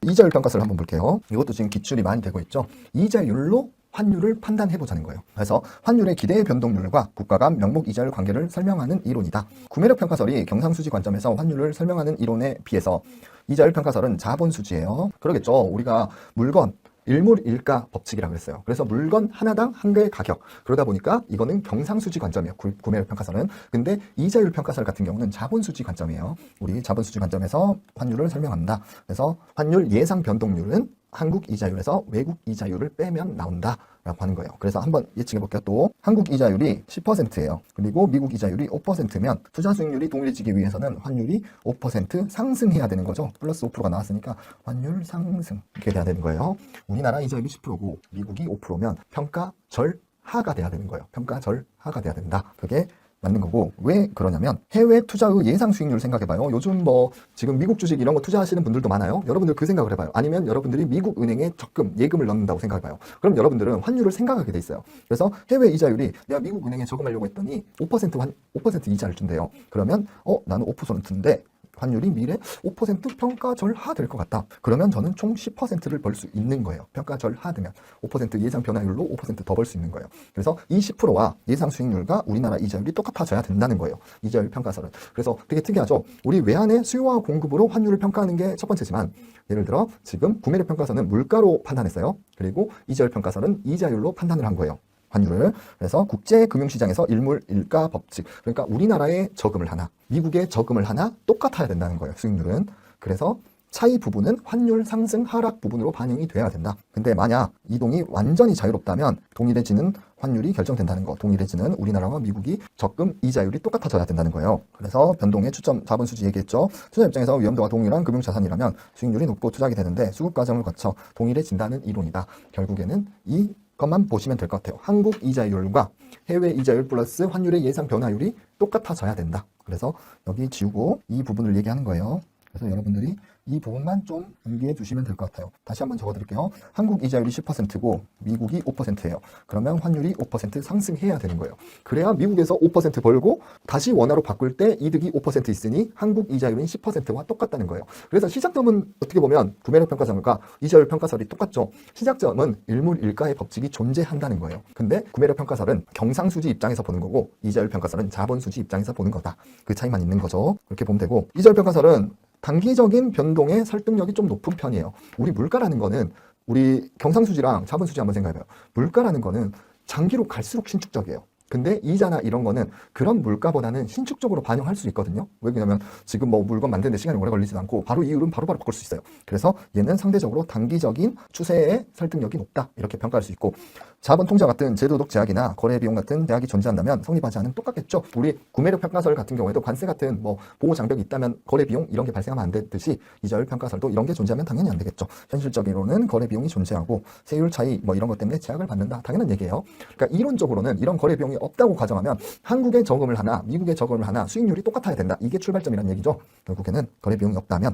이자율 평가서를 한번 볼게요. 이것도 지금 기출이 많이 되고 있죠. 이자율로 환율을 판단해보자는 거예요. 그래서 환율의 기대 변동률과 국가 간 명목 이자율 관계를 설명하는 이론이다. 구매력 평가설이 경상수지 관점에서 환율을 설명하는 이론에 비해서 이자율 평가설은 자본수지예요. 그러겠죠. 우리가 물건 일물일가 법칙이라고 그랬어요. 그래서 물건 하나당 한 개의 가격. 그러다 보니까 이거는 경상수지 관점이에요. 구매력 평가설은. 근데 이자율 평가설 같은 경우는 자본수지 관점이에요. 우리 자본수지 관점에서 환율을 설명한다. 그래서 환율 예상 변동률은 한국 이자율에서 외국 이자율을 빼면 나온다 라고 하는 거예요. 그래서 한번 예측해 볼게요. 또 한국 이자율이 10%예요. 그리고 미국 이자율이 5%면 투자 수익률이 동일해지기 위해서는 환율이 5% 상승해야 되는 거죠. 플러스 5%가 나왔으니까 환율 상승 이렇게 돼야 되는 거예요. 우리나라 이자율이 10%고 미국이 5%면 평가 절하가 돼야 되는 거예요. 평가 절하가 돼야 된다. 그게 맞는 거고, 왜 그러냐면 해외 투자의 예상 수익률을 생각해봐요. 요즘 뭐 지금 미국 주식 이런 거 투자하시는 분들도 많아요. 여러분들 그 생각을 해봐요. 아니면 여러분들이 미국 은행에 적금, 예금을 넣는다고 생각해봐요. 그럼 여러분들은 환율을 생각하게 돼 있어요. 그래서 해외 이자율이 내가 미국 은행에 저금하려고 했더니 5% 이자를 준대요. 그러면 나는 5%인데 환율이 미래 5% 평가 절하 될 것 같다. 그러면 저는 총 10%를 벌 수 있는 거예요. 평가 절하되면 5% 예상 변화율로 5% 더 벌 수 있는 거예요. 그래서 이 10%와 예상 수익률과 우리나라 이자율이 똑같아져야 된다는 거예요. 이자율 평가설은. 그래서 되게 특이하죠. 우리 외환의 수요와 공급으로 환율을 평가하는 게 첫 번째지만, 예를 들어 지금 구매력 평가설은 물가로 판단했어요. 그리고 이자율 평가설은 이자율로 판단을 한 거예요. 환율을. 그래서 국제금융시장에서 일물일가 법칙, 그러니까 우리나라에 저금을 하나 미국에 저금을 하나 똑같아야 된다는 거예요. 수익률은. 그래서 차이 부분은 환율 상승 하락 부분으로 반영이 돼야 된다. 근데 만약 이동이 완전히 자유롭다면 동일해지는 환율이 결정된다는 거. 동일해지는 우리나라와 미국이 적금 이자율이 똑같아져야 된다는 거예요. 그래서 변동의 추점 자본수지 얘기했죠. 투자 입장에서 위험도가 동일한 금융자산이라면 수익률이 높고 투자하게 되는데 수급 과정을 거쳐 동일해진다는 이론이다. 결국에는 이 것만 보시면 될 것 같아요. 한국 이자율과 해외 이자율 플러스 환율의 예상 변화율이 똑같아져야 된다. 그래서 여기 지우고 이 부분을 얘기하는 거예요. 그래서 여러분들이 이 부분만 좀 암기해 두시면 될 것 같아요. 다시 한번 적어드릴게요. 한국 이자율이 10%고 미국이 5%예요. 그러면 환율이 5% 상승해야 되는 거예요. 그래야 미국에서 5% 벌고 다시 원화로 바꿀 때 이득이 5% 있으니 한국 이자율은 10%와 똑같다는 거예요. 그래서 시작점은 어떻게 보면 구매력 평가설과 이자율 평가설이 똑같죠. 시작점은 일물일가의 법칙이 존재한다는 거예요. 근데 구매력 평가설은 경상수지 입장에서 보는 거고 이자율 평가설은 자본수지 입장에서 보는 거다. 그 차이만 있는 거죠. 그렇게 보면 되고, 이자율 평가설은 단기적인 변동의 설득력이 좀 높은 편이에요. 우리 물가라는 거는 우리 경상수지랑 자본수지 한번 생각해봐요. 물가라는 거는 장기로 갈수록 신축적이에요. 근데 이자나 이런 거는 그런 물가보다는 신축적으로 반영할 수 있거든요. 왜냐면 지금 뭐 물건 만드는데 시간이 오래 걸리지도 않고 바로 이율은 바로바로 바꿀 수 있어요. 그래서 얘는 상대적으로 단기적인 추세의 설득력이 높다. 이렇게 평가할 수 있고, 자본 통제 같은 제도적 제약이나 거래 비용 같은 제약이 존재한다면 성립하지 않은 똑같겠죠. 우리 구매력 평가설 같은 경우에도 관세 같은 뭐 보호 장벽이 있다면 거래 비용 이런 게 발생하면 안 되듯이 이자율 평가설도 이런 게 존재하면 당연히 안 되겠죠. 현실적으로는 거래 비용이 존재하고 세율 차이 뭐 이런 것 때문에 제약을 받는다. 당연한 얘기예요. 그러니까 이론적으로는 이런 거래 비용이 없다고 가정하면 한국에 저금을 하나 미국에 저금을 하나 수익률이 똑같아야 된다. 이게 출발점이란 얘기죠. 결국에는 거래 비용이 없다면